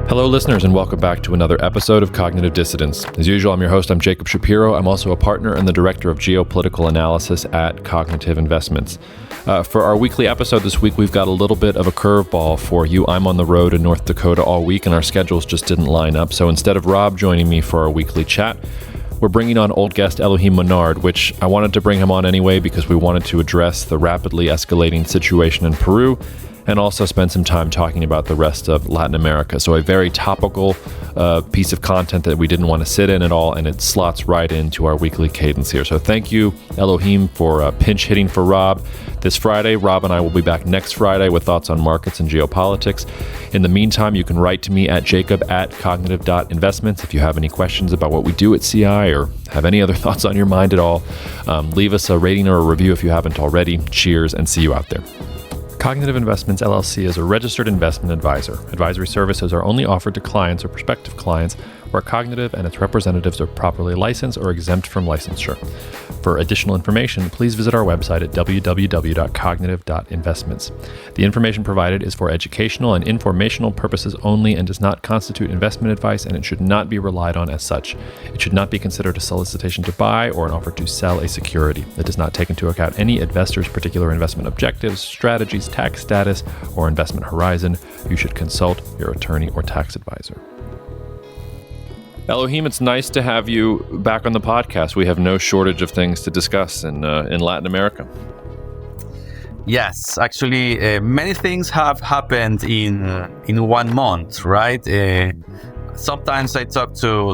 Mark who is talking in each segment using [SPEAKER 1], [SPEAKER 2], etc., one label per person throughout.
[SPEAKER 1] Hello, listeners, and welcome back to another episode of Cognitive Dissidence. As usual, I'm your host. I'm Jacob Shapiro. I'm also a partner and the director of geopolitical analysis at Cognitive Investments. For our weekly episode this week, we've got a little bit of a curveball for you. I'm on the road in North Dakota all week, and our schedules just didn't line up. So instead of Rob joining me for our weekly chat, we're bringing on old guest Elohim Monard, which I wanted to bring him on anyway because we wanted to address the rapidly escalating situation in Peru and also spend some time talking about the rest of Latin America. So a very topical piece of content that we didn't want to sit in at all, and it slots right into our weekly cadence here. So thank you, Elohim, for pinch hitting for Rob this Friday. Rob and I will be back next Friday with thoughts on markets and geopolitics. In the meantime, you can write to me at jacob@cognitive.investments if you have any questions about what we do at CI or have any other thoughts on your mind at all. Leave us a rating or a review if you haven't already. Cheers, and see you out there. Cognitive Investments LLC is a registered investment advisor. Advisory services are only offered to clients or prospective clients where Cognitive and its representatives are properly licensed or exempt from licensure. For additional information, please visit our website at www.cognitive.investments. The information provided is for educational and informational purposes only and does not constitute investment advice, and it should not be relied on as such. It should not be considered a solicitation to buy or an offer to sell a security. It does not take into account any investor's particular investment objectives, strategies, tax status, or investment horizon. You should consult your attorney or tax advisor. Elohim, it's nice to have you back on the podcast. We have no shortage of things to discuss in Latin America.
[SPEAKER 2] Yes, actually, many things have happened in 1 month, right? Sometimes I talk to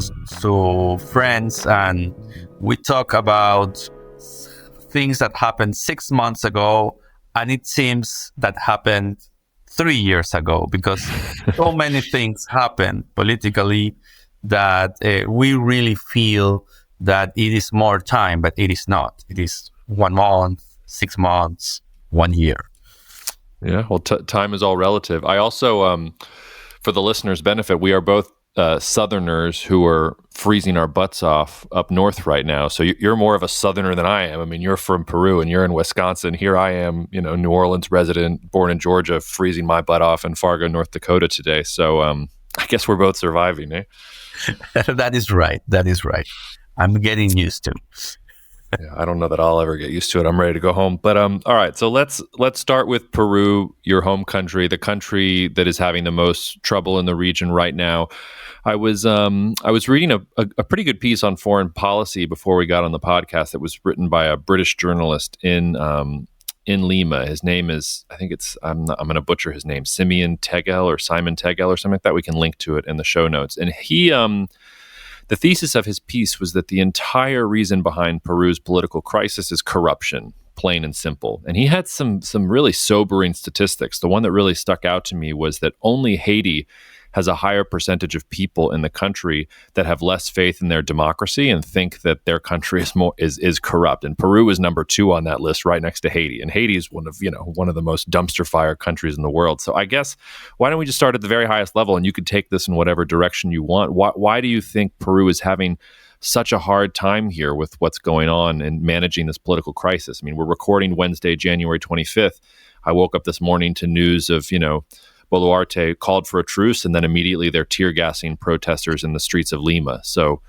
[SPEAKER 2] friends and we talk about things that happened 6 months ago, and it seems that happened 3 years ago because so many things happened politically that we really feel that it is more time, but it is not. It is 1 month, 6 months, 1 year.
[SPEAKER 1] Yeah, well, time is all relative. I also, for the listeners' benefit, we are both Southerners who are freezing our butts off up north right now. So you're more of a Southerner than I am. I mean, you're from Peru and you're in Wisconsin. Here I am, New Orleans resident, born in Georgia, freezing my butt off in Fargo, North Dakota today. So I guess we're both surviving, eh?
[SPEAKER 2] That is right. I'm getting used to.
[SPEAKER 1] Yeah, I don't know that I'll ever get used to it. I'm ready to go home. But all right, so let's start with Peru, your home country, the country that is having the most trouble in the region right now. I was reading a pretty good piece on foreign policy before we got on the podcast that was written by a British journalist in Lima. His name is, I think it's, I'm going to butcher his name, Simon Tegel or something like that. We can link to it in the show notes. And he, the thesis of his piece was that the entire reason behind Peru's political crisis is corruption, plain and simple. And he had some really sobering statistics. The one that really stuck out to me was that only Haiti has a higher percentage of people in the country that have less faith in their democracy and think that their country is corrupt. And Peru is number 2 on that list, right next to Haiti. And Haiti is one of the most dumpster fire countries in the world. So I guess why don't we just start at the very highest level, and you could take this in whatever direction you want. Why do you think Peru is having such a hard time here with what's going on and managing this political crisis? I mean, we're recording Wednesday, January 25th. I woke up this morning to news of, Boluarte called for a truce, and then immediately they're tear gassing protesters in the streets of Lima. So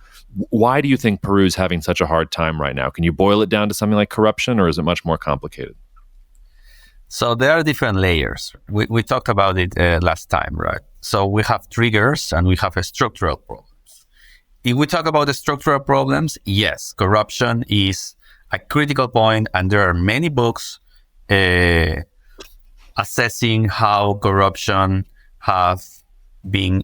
[SPEAKER 1] why do you think Peru is having such a hard time right now? Can you boil it down to something like corruption, or is it much more complicated?
[SPEAKER 2] So there are different layers. We talked about it last time, right? So we have triggers and we have structural problems. If we talk about the structural problems, yes, corruption is a critical point, and there are many books assessing how corruption have been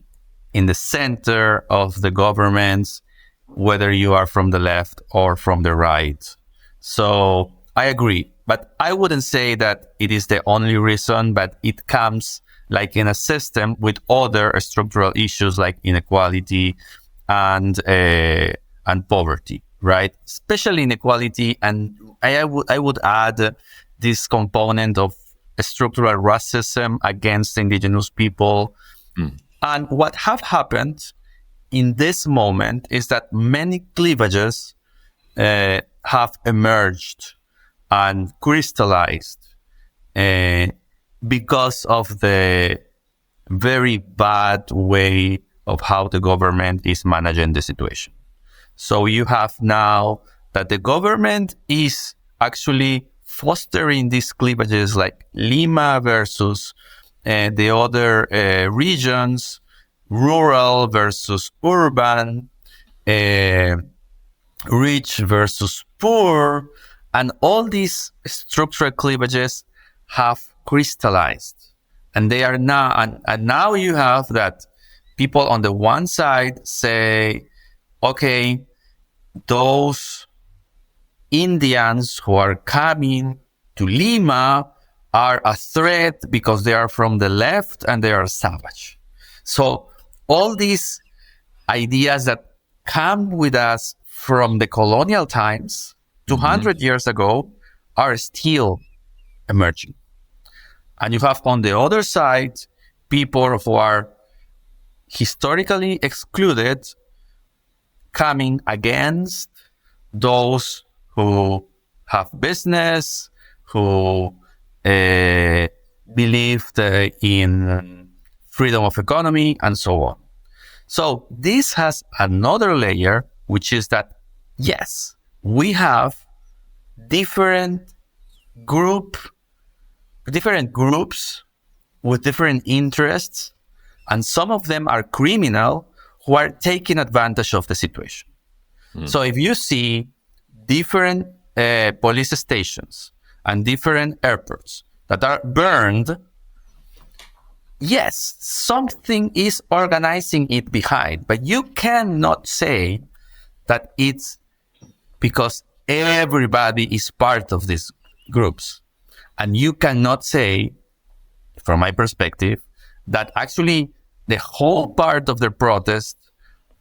[SPEAKER 2] in the center of the governments, whether you are from the left or from the right. So I agree, but I wouldn't say that it is the only reason, but it comes like in a system with other structural issues like inequality and poverty, right? Especially inequality, and I would add this component of structural racism against indigenous people. And what have happened in this moment is that many cleavages have emerged and crystallized because of the very bad way of how the government is managing the situation. So you have now that the government is actually fostering these cleavages like Lima versus the other regions, rural versus urban, rich versus poor, and all these structural cleavages have crystallized. And they are now, and now you have that people on the one side say, okay, those Indians who are coming to Lima are a threat because they are from the left and they are savage. So all these ideas that come with us from the colonial times, 200 years ago, are still emerging. And you have on the other side, people who are historically excluded coming against those who have business, who believed in freedom of economy, and so on. So this has another layer, which is that, yes, we have different groups with different interests, and some of them are criminal who are taking advantage of the situation. So if you see different police stations and different airports that are burned, yes, something is organizing it behind, but you cannot say that it's because everybody is part of these groups. And you cannot say, from my perspective, that actually the whole part of the protest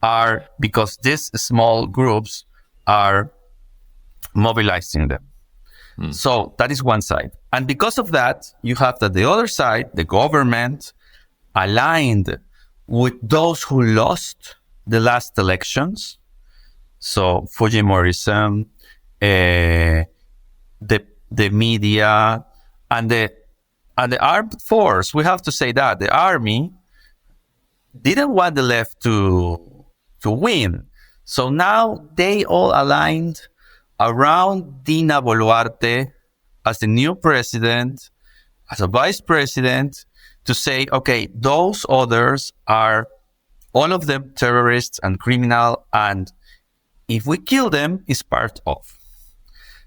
[SPEAKER 2] are because these small groups are mobilizing them. So that is one side. And because of that, you have that the other side, the government, aligned with those who lost the last elections. So Fujimorism, the media, and the armed force. We have to say that the army didn't want the left to win. So now they all aligned around Dina Boluarte as the new president, as a vice president, to say, okay, those others are all of them terrorists and criminal, and if we kill them, it's part of.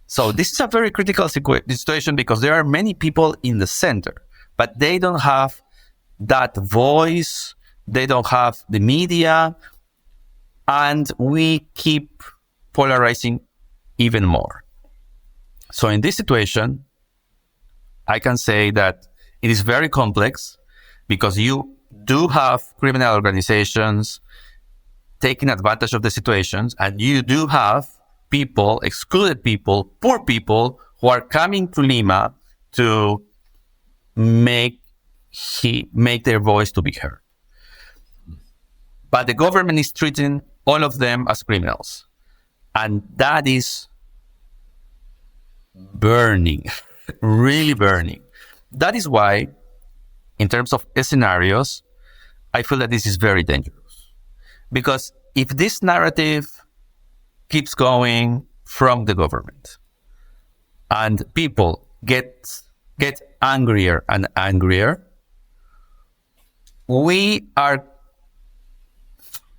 [SPEAKER 2] So this is a very critical situation because there are many people in the center, but they don't have that voice, they don't have the media, and we keep polarizing even more. So in this situation, I can say that it is very complex because you do have criminal organizations taking advantage of the situations, and you do have people, excluded people, poor people who are coming to Lima to make their voice to be heard. But the government is treating all of them as criminals. And that is burning, really burning. That is why, in terms of scenarios, I feel that this is very dangerous. Because if this narrative keeps going from the government and people get angrier and angrier,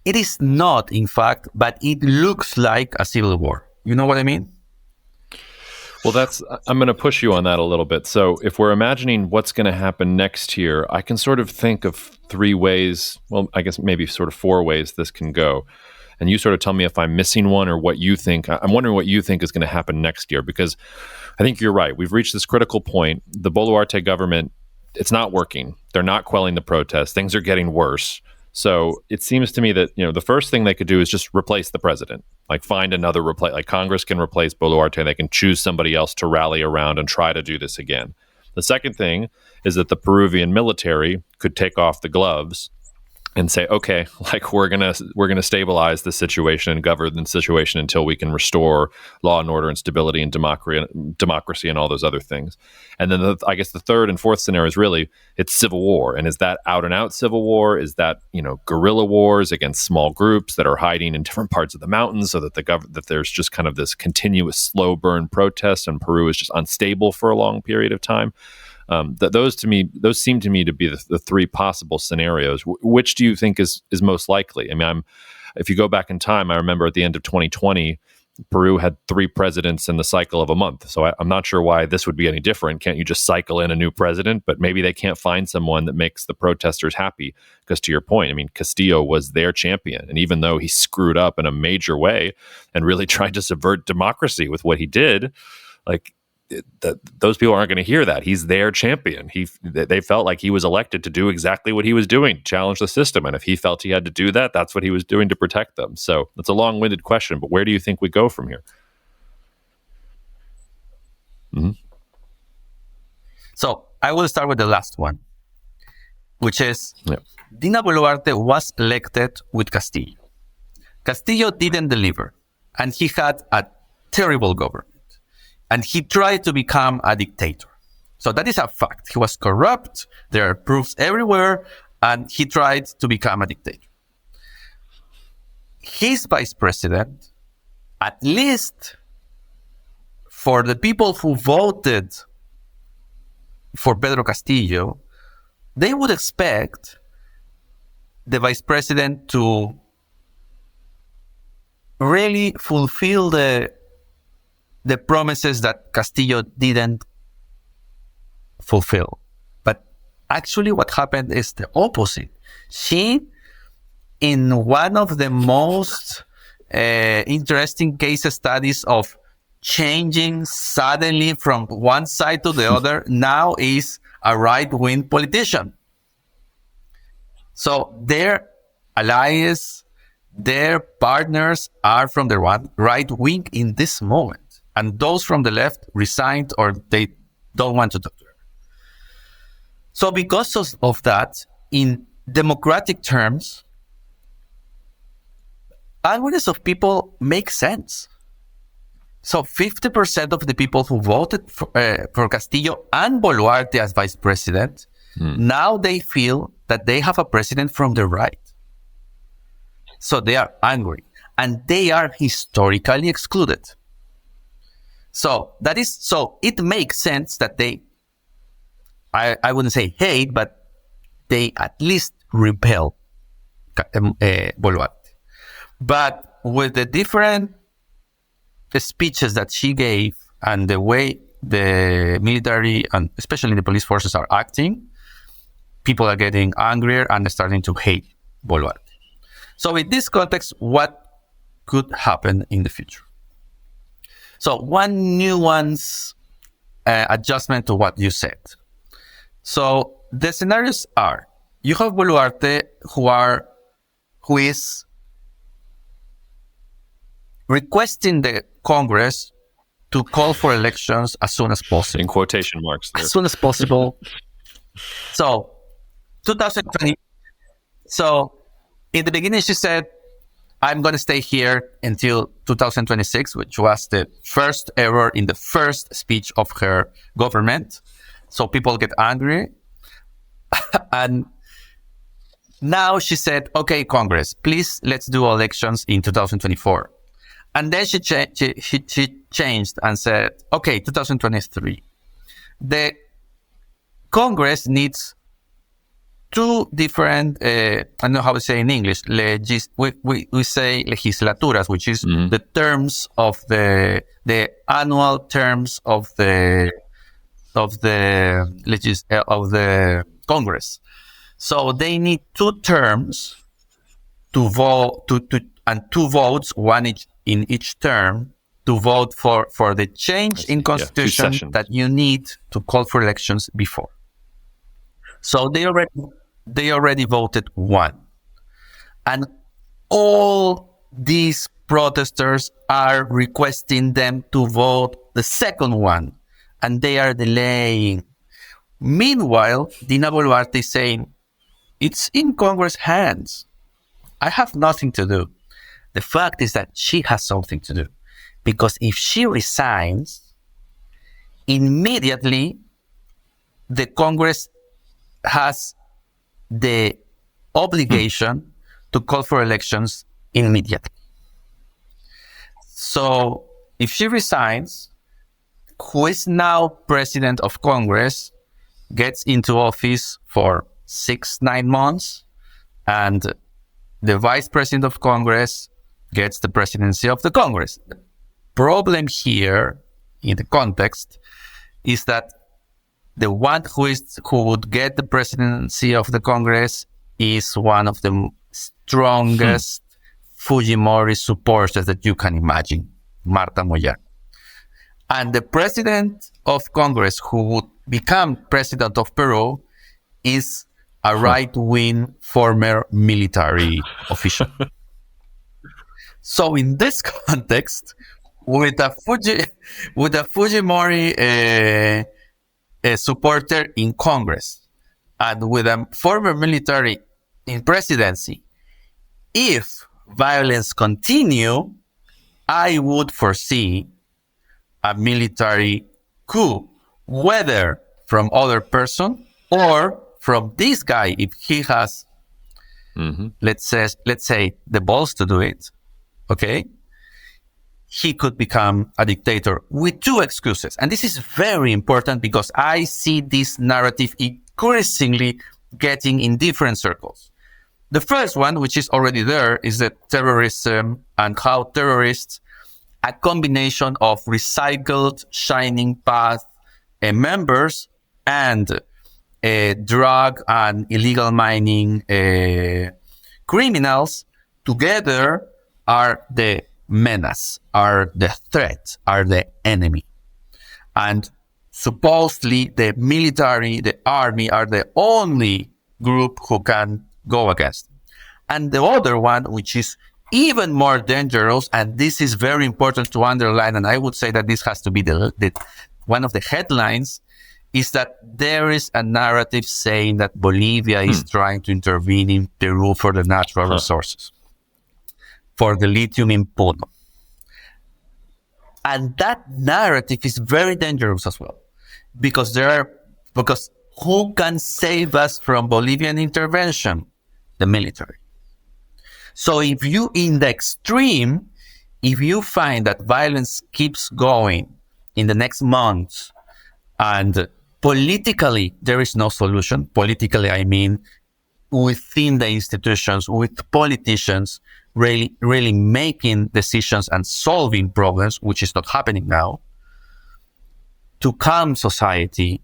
[SPEAKER 2] it is not, in fact, but it looks like a civil war. You know what I mean?
[SPEAKER 1] Well, I'm going to push you on that a little bit. So if we're imagining what's going to happen next year, I can sort of think of 3 ways, well, I guess maybe sort of 4 ways this can go. And you sort of tell me if I'm missing one or what you think. I'm wondering what you think is going to happen next year, because I think you're right. We've reached this critical point. The Boluarte government, it's not working. They're not quelling the protests. Things are getting worse. So it seems to me that, the first thing they could do is just replace the president, like find another like Congress can replace Boluarte and they can choose somebody else to rally around and try to do this again. The second thing is that the Peruvian military could take off the gloves and say, okay, like we're gonna stabilize the situation and govern the situation until we can restore law and order and stability and democracy and all those other things. And then I guess the third and fourth scenario is really it's civil war. And is that out and out civil war? Is that guerrilla wars against small groups that are hiding in different parts of the mountains so that that there's just kind of this continuous slow burn protest and Peru is just unstable for a long period of time? Those seem to me to be the three possible scenarios. Which do you think is most likely? I mean, if you go back in time, I remember at the end of 2020, Peru had 3 presidents in the cycle of a month. So I'm not sure why this would be any different. Can't you just cycle in a new president? But maybe they can't find someone that makes the protesters happy. Because to your point, I mean, Castillo was their champion. And even though he screwed up in a major way and really tried to subvert democracy with what he did, like, those people aren't going to hear that. He's their champion. They felt like he was elected to do exactly what he was doing, challenge the system. And if he felt he had to do that, that's what he was doing to protect them. So it's a long-winded question, but where do you think we go from here? Mm-hmm.
[SPEAKER 2] So I will start with the last one, which is Dina Boluarte was elected with Castillo. Castillo didn't deliver, and he had a terrible government. And he tried to become a dictator. So that is a fact. He was corrupt. There are proofs everywhere. And he tried to become a dictator. His vice president, at least for the people who voted for Pedro Castillo, they would expect the vice president to really fulfill the promises that Castillo didn't fulfill. But actually what happened is the opposite. She, in one of the most interesting case studies of changing suddenly from one side to the other, now is a right-wing politician. So their allies, their partners are from the right wing in this moment. And those from the left resigned or they don't want to talk to her. So because of that, in democratic terms, awareness of people makes sense. So 50% of the people who voted for Castillo and Boluarte as vice president, now they feel that they have a president from the right. So they are angry and they are historically excluded. So it makes sense that they, I wouldn't say hate, but they at least repel Boluarte. But with the different speeches that she gave and the way the military and especially the police forces are acting, people are getting angrier and starting to hate Boluarte. So in this context, what could happen in the future? So one nuance adjustment to what you said. So the scenarios are, you have Boluarte who is requesting the Congress to call for elections as soon as possible.
[SPEAKER 1] In quotation marks there.
[SPEAKER 2] As soon as possible. So 2020. So in the beginning she said, I'm going to stay here until 2026, which was the first error in the first speech of her government. So people get angry. And now she said, okay, Congress, please, let's do elections in 2024. And then she changed and said, okay, 2023. The Congress needs two different, I don't know how to say in English, we say legislaturas, which is the terms of the annual terms of the Congress. So they need two terms to vote and two votes, one in each term, to vote for the change in constitution that you need to call for elections before. So they already voted one. And all these protesters are requesting them to vote the second one. And they are delaying. Meanwhile, Dina Boluarte is saying, It's in Congress' hands. I have nothing to do. The fact is that she has something to do. Because if she resigns, immediately the Congress has the obligation to call for elections immediately. So if she resigns, who is now president of Congress gets into office for 6-9 months, and the vice president of Congress gets the presidency of the Congress. The problem here, in the context, is that the one who would get the presidency of the Congress is one of the strongest Fujimori supporters that you can imagine, Marta Moyar. And the president of Congress who would become president of Peru is a right-wing former military official. So in this context, with a Fujimori supporter in Congress and with a former military in presidency, if violence continue, I would foresee a military coup, whether from other person or from this guy, if he has, let's say, the balls to do it, okay? He could become a dictator with two excuses. And this is very important because I see this narrative increasingly getting in different circles. The first one, which is already there, is the terrorism and how terrorists, a combination of recycled Shining Path members and drug and illegal mining criminals together are the menace, are the threat, are the enemy. And supposedly the military, the army are the only group who can go against. And the other one, which is even more dangerous, and this is very important to underline, and I would say that this has to be the one of the headlines, is that there is a narrative saying that Bolivia is trying to intervene in Peru for the natural resources, for the lithium in Puno. And that narrative is very dangerous as well, because who can save us from Bolivian intervention? The military. So if you, in the extreme, if you find that violence keeps going in the next months and politically there is no solution, politically I mean within the institutions, with politicians really making decisions and solving problems, which is not happening now, to calm society,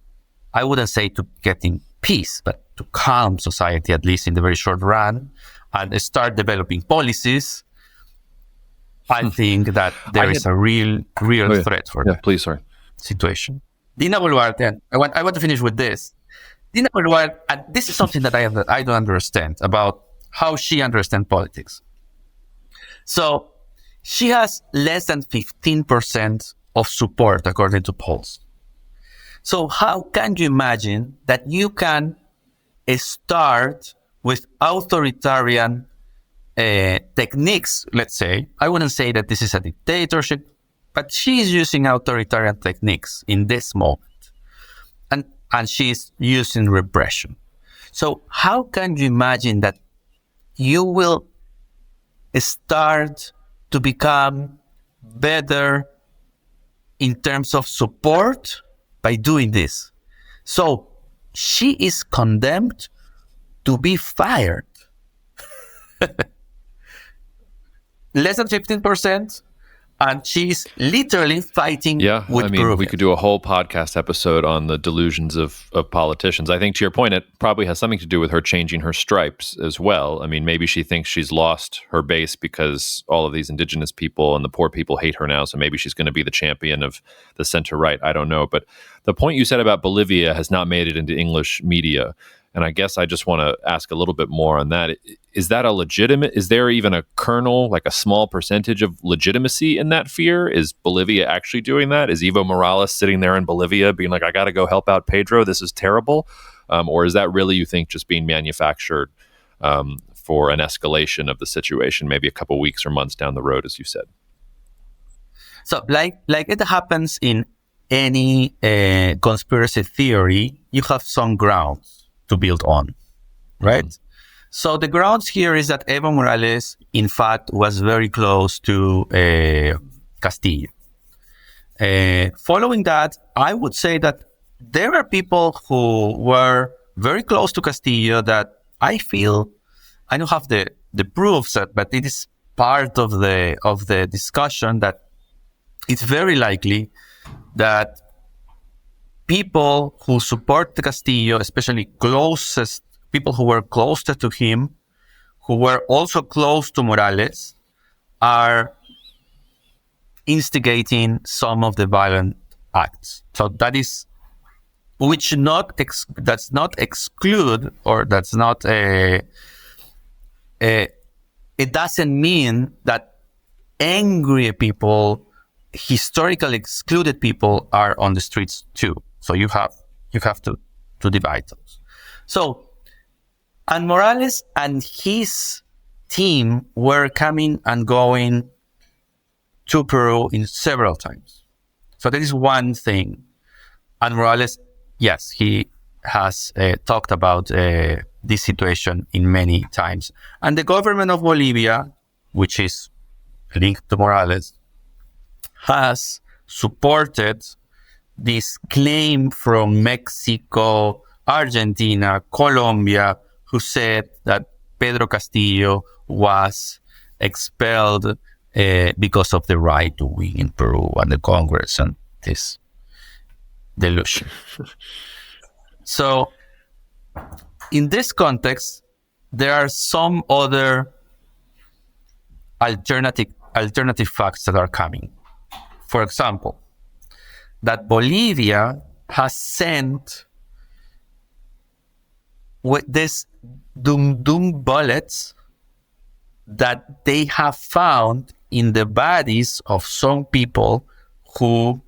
[SPEAKER 2] I wouldn't say to get in peace, but to calm society, at least in the very short run, and start developing policies, I think that there is a real threat for the situation. Dina Boluarte, I want to finish with this. Dina Boluarte, and this is something that I don't understand about how she understands politics. So she has less than 15% of support according to polls. So how can you imagine that you can start with authoritarian techniques, let's say? I wouldn't say that this is a dictatorship, but she's using authoritarian techniques in this moment. And she's using repression. So how can you imagine that you will start to become better in terms of support by doing this? So she is condemned to be fired. Less than 15%, and she's literally fighting with Peruvians.
[SPEAKER 1] We could do a whole podcast episode on the delusions of politicians. I think, to your point, it probably has something to do with her changing her stripes as well. I mean, maybe she thinks she's lost her base because all of these indigenous people and the poor people hate her now, so maybe she's going to be the champion of the center-right. I don't know. But the point you said about Bolivia has not made it into English media. And I guess I just want to ask a little bit more on that. Is that a legitimate, is there even a kernel, like a small percentage of legitimacy in that fear? Is Bolivia actually doing that? Is Evo Morales sitting there in Bolivia being like, I got to go help out Pedro? This is terrible. or is that really, you think, just being manufactured for an escalation of the situation, maybe a couple weeks or months down the road, as you said?
[SPEAKER 2] So, like it happens in any conspiracy theory, you have some grounds to build on, right? Mm-hmm. So the grounds here is that Evo Morales, in fact, was very close to Castillo. Following that, I would say that there are people who were very close to Castillo that I feel, I don't have the proofs, but it is part of the discussion that it's very likely that people who support Castillo, especially closest people who were closest to him, who were also close to Morales, are instigating some of the violent acts. So that is, which that's not exclude, or that's not it doesn't mean that angry people, historically excluded people, are on the streets too. So you have to divide those. So, and Morales and his team were coming and going to Peru in several times. So that is one thing. And Morales, yes, he has talked about this situation in many times. And the government of Bolivia, which is linked to Morales, has supported this claim from Mexico, Argentina, Colombia, who said that Pedro Castillo was expelled because of the right to win in Peru and the Congress and this delusion. So, in this context, there are some other alternative facts that are coming. For example, that Bolivia has sent with this doom bullets that they have found in the bodies of some people who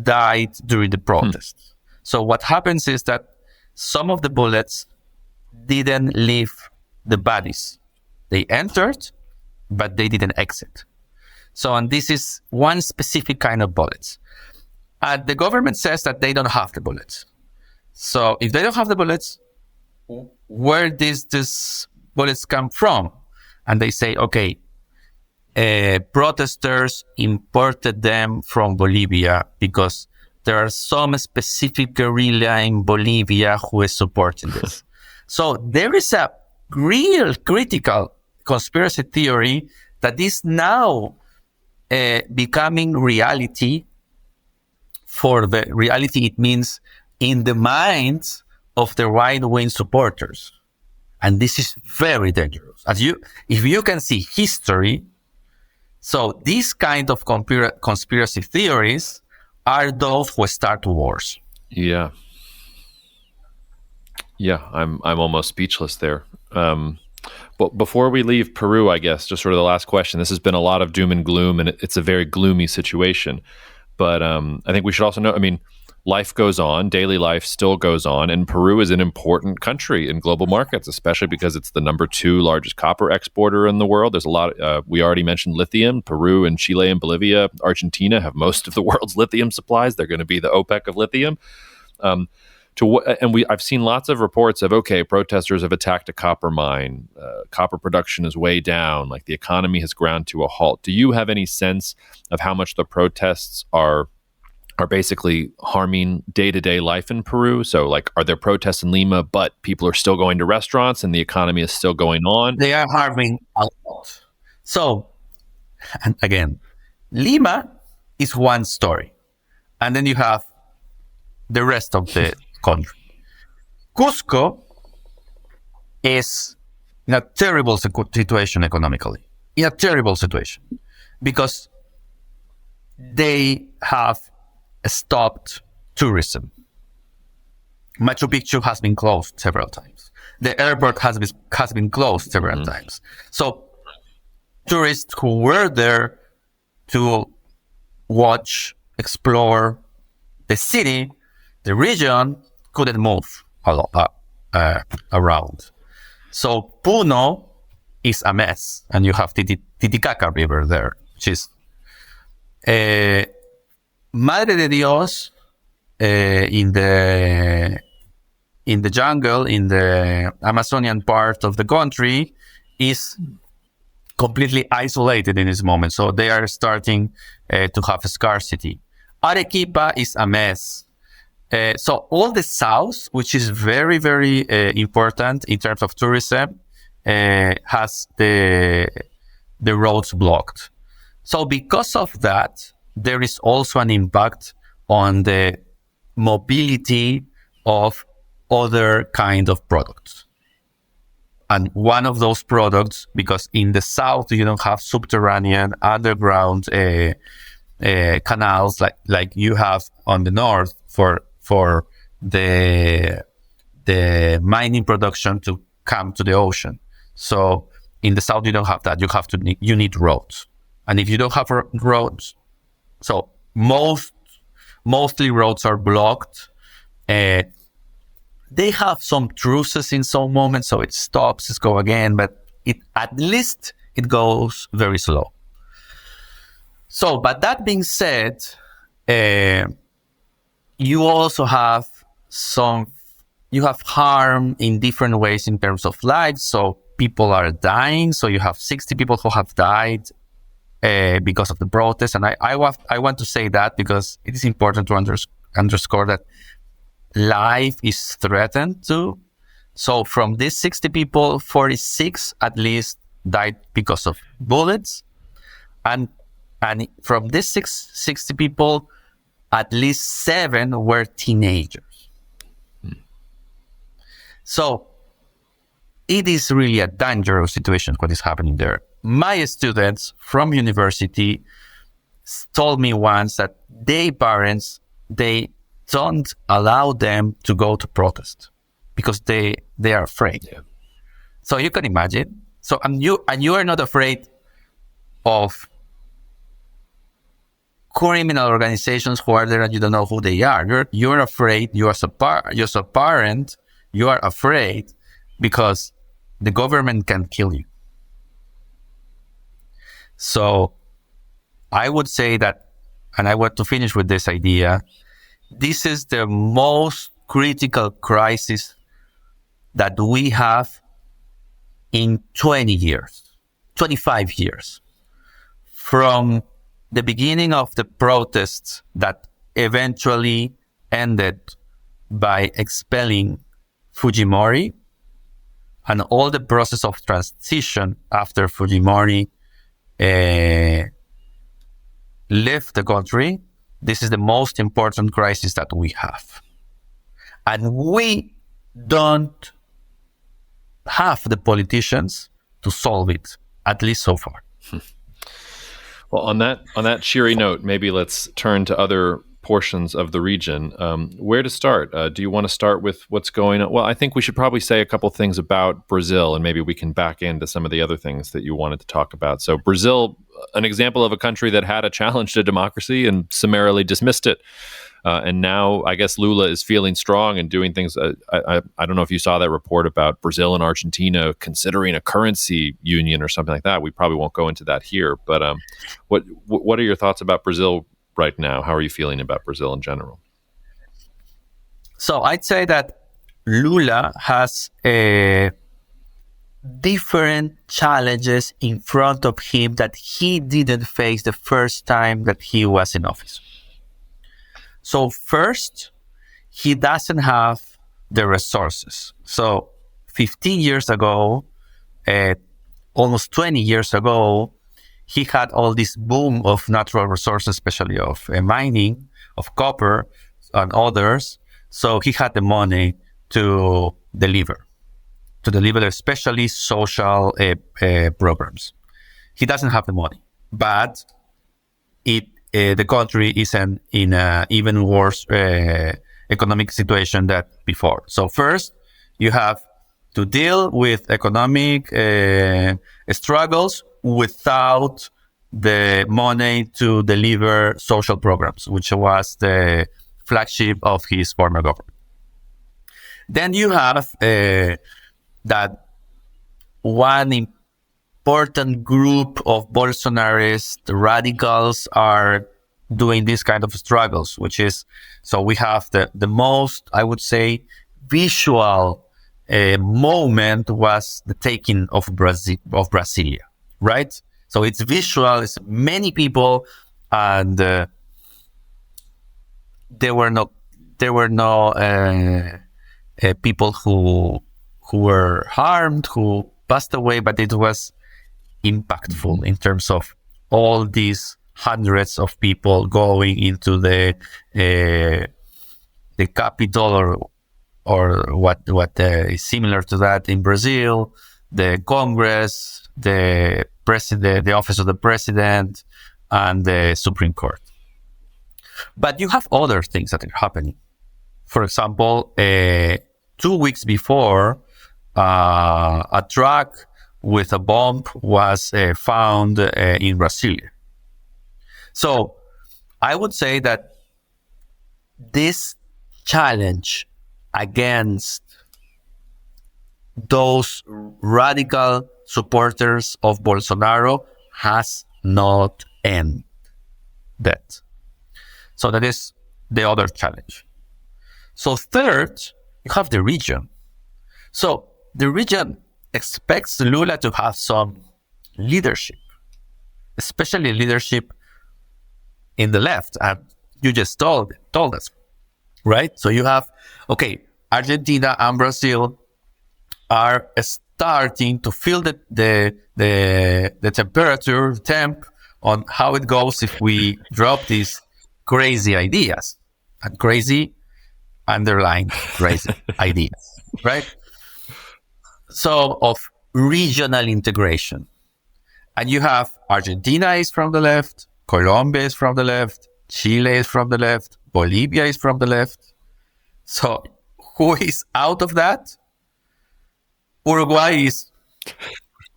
[SPEAKER 2] died during the protests. So what happens is that some of the bullets didn't leave the bodies. They entered, but they didn't exit. So, and this is one specific kind of bullets. And the government says that they don't have the bullets. So if they don't have the bullets, where does these bullets come from? And they say, okay, protesters imported them from Bolivia because there are some specific guerrilla in Bolivia who is supporting this. So there is a real critical conspiracy theory that is now becoming reality. For the reality, it means in the minds of the right-wing supporters. And this is very dangerous. If you can see history, so these kind of conspiracy theories are those who start wars.
[SPEAKER 1] Yeah. Yeah, I'm almost speechless there. But before we leave Peru, I guess, just sort of the last question. This has been a lot of doom and gloom, and it's a very gloomy situation. But I think we should also know, I mean, life goes on, daily life still goes on, and Peru is an important country in global markets, especially because it's the number 2 largest copper exporter in the world. There's a lot, we already mentioned lithium. Peru and Chile and Bolivia, Argentina have most of the world's lithium supplies. They're going to be the OPEC of lithium. I've seen lots of reports of, okay, protesters have attacked a copper mine. Copper production is way down. Like the economy has ground to a halt. Do you have any sense of how much the protests are basically harming day-to-day life in Peru? So like, are there protests in Lima, but people are still going to restaurants and the economy is still going on?
[SPEAKER 2] They are harming a lot. So, and again, Lima is one story. And then you have the rest of the country. Cusco is in a terrible situation economically. In a terrible situation. Because they have stopped tourism. Machu Picchu has been closed several times. The airport has been closed several times. So tourists who were there to watch, explore the city, the region, couldn't move a lot around. So Puno is a mess, and you have Titicaca River there, which is Madre de Dios in the jungle, in the Amazonian part of the country, is completely isolated in this moment. So they are starting to have a scarcity. Arequipa is a mess. So all the south, which is very, very important in terms of tourism, has the roads blocked. So because of that, there is also an impact on the mobility of other kind of products. And one of those products, because in the south you don't have subterranean underground canals like you have on the north for the mining production to come to the ocean. So in the south you don't have that. You need roads, and if you don't have roads, so mostly roads are blocked. They have some truces in some moments, so it stops, it goes again, but at least it goes very slow. So, but that being said, you also have harm in different ways in terms of lives. So people are dying. So you have 60 people who have died because of the protest. And I want to say that because it is important to underscore that life is threatened too. So from these 60 people, 46 at least died because of bullets. And from these 60 people, at least 7 were teenagers. So it is really a dangerous situation what is happening there. My students from university told me once that their parents, they don't allow them to go to protest because they are afraid. Yeah. So you can imagine. So and you are not afraid of criminal organizations who are there and you don't know who they are. You're afraid. You're a parent. You are afraid because the government can kill you. So I would say that, and I want to finish with this idea. This is the most critical crisis that we have in 20 years, 25 years. From the beginning of the protests that eventually ended by expelling Fujimori and all the process of transition after Fujimori left the country, this is the most important crisis that we have. And we don't have the politicians to solve it, at least so far.
[SPEAKER 1] Well, on that cheery note, maybe let's turn to other portions of the region. Where to start? Do you want to start with what's going on? Well, I think we should probably say a couple things about Brazil, and maybe we can back into some of the other things that you wanted to talk about. So Brazil, an example of a country that had a challenge to democracy and summarily dismissed it. And now I guess Lula is feeling strong and doing things. I don't know if you saw that report about Brazil and Argentina considering a currency union or something like that. We probably won't go into that here. But what are your thoughts about Brazil right now? How are you feeling about Brazil in general?
[SPEAKER 2] So I'd say that Lula has different challenges in front of him that he didn't face the first time that he was in office. So first, he doesn't have the resources. So 15 years ago, almost 20 years ago, he had all this boom of natural resources, especially of mining, of copper and others. So he had the money to deliver especially social programs. He doesn't have the money, but the country is in an even worse economic situation than before. So first, you have to deal with economic struggles without the money to deliver social programs, which was the flagship of his former government. Then you have that one important group of Bolsonarist radicals are doing this kind of struggles, which is, so we have the most, I would say, visual moment was the taking of Brasilia, right? So it's visual, it's many people, and there were no people who were harmed, who passed away, but it was impactful in terms of all these hundreds of people going into the capital, or what is similar to that in Brazil, the Congress, the president, the office of the president, and the Supreme Court. But you have other things that are happening. For example, 2 weeks before, a truck with a bomb was found in Brasilia. So I would say that this challenge against those radical supporters of Bolsonaro has not ended. So that is the other challenge. So third, you have the region. So the region expects Lula to have some leadership, especially leadership in the left. And you just told us, right? So you have, Argentina and Brazil are starting to feel the temp on how it goes if we drop these crazy ideas, and crazy underline crazy ideas, right? So of regional integration. And you have Argentina is from the left, Colombia is from the left, Chile is from the left, Bolivia is from the left. So who is out of that? Uruguay is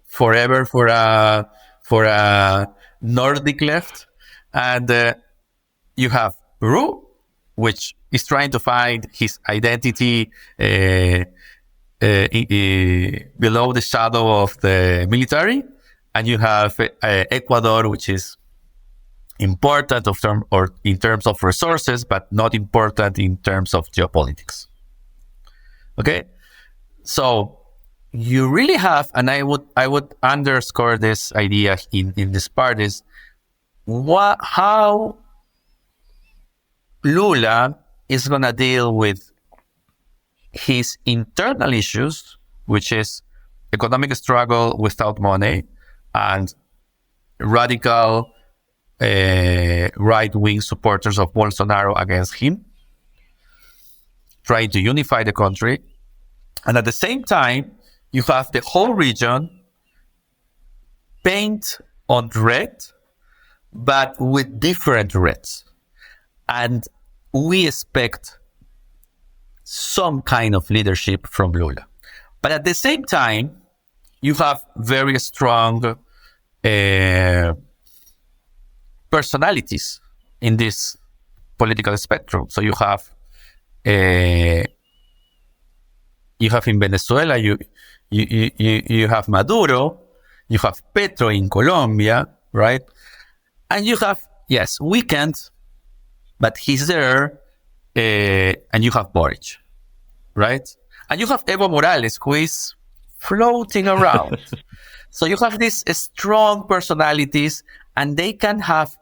[SPEAKER 2] forever for a Nordic left. And you have Peru, which is trying to find his identity below the shadow of the military. And you have Ecuador, which is important in terms of resources, but not important in terms of geopolitics. Okay, so you really have, and I would underscore this idea in this part, is how Lula is going to deal with his internal issues, which is economic struggle without money and radical right-wing supporters of Bolsonaro against him, trying to unify the country. And at the same time, you have the whole region paint on red, but with different reds. And we expect some kind of leadership from Lula. But at the same time, you have very strong personalities in this political spectrum. So you have in Venezuela, you have Maduro, you have Petro in Colombia, right? And you have, yes, Weekend, but he's there, and you have Boric, right? And you have Evo Morales, who is floating around. So you have these strong personalities, and they can have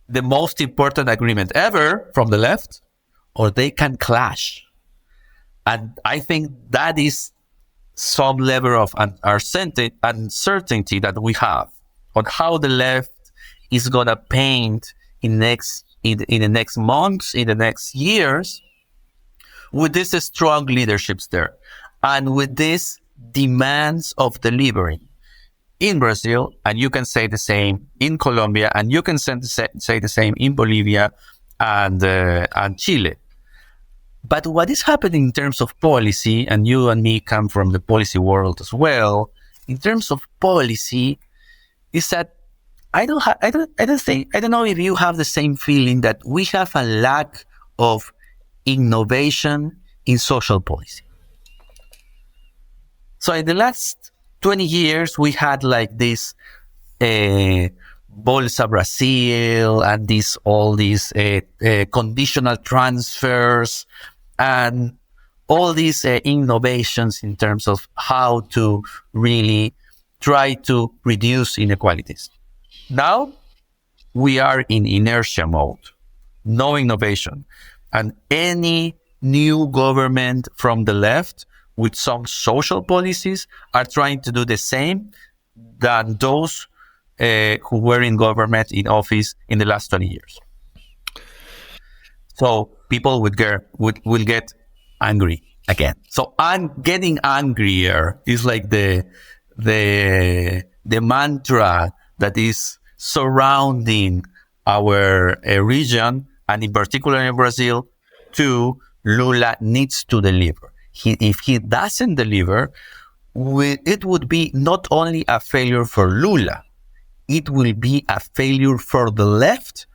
[SPEAKER 2] the most important agreement ever from the left, or they can clash. And I think that is some level of uncertainty that we have on how the left is going to paint in the next months, in the next years, with these strong leaderships there, and with these demands of delivering in Brazil, and you can say the same in Colombia, and you can say the same in Bolivia and Chile. But what is happening in terms of policy, and you and me come from the policy world as well, in terms of policy, is that I don't know if you have the same feeling that we have a lack of innovation in social policy. So in the last 20 years, we had like this Bolsa Brazil and all these conditional transfers and all these innovations in terms of how to really try to reduce inequalities. Now we are in inertia mode, no innovation. And any new government from the left with some social policies are trying to do the same than those who were in government in office in the last 20 years. So people will get angry again. So I'm getting angrier is like the mantra that is surrounding our region, and in particular in Brazil, to Lula needs to deliver. If he doesn't deliver, it would be not only a failure for Lula, it will be a failure for the left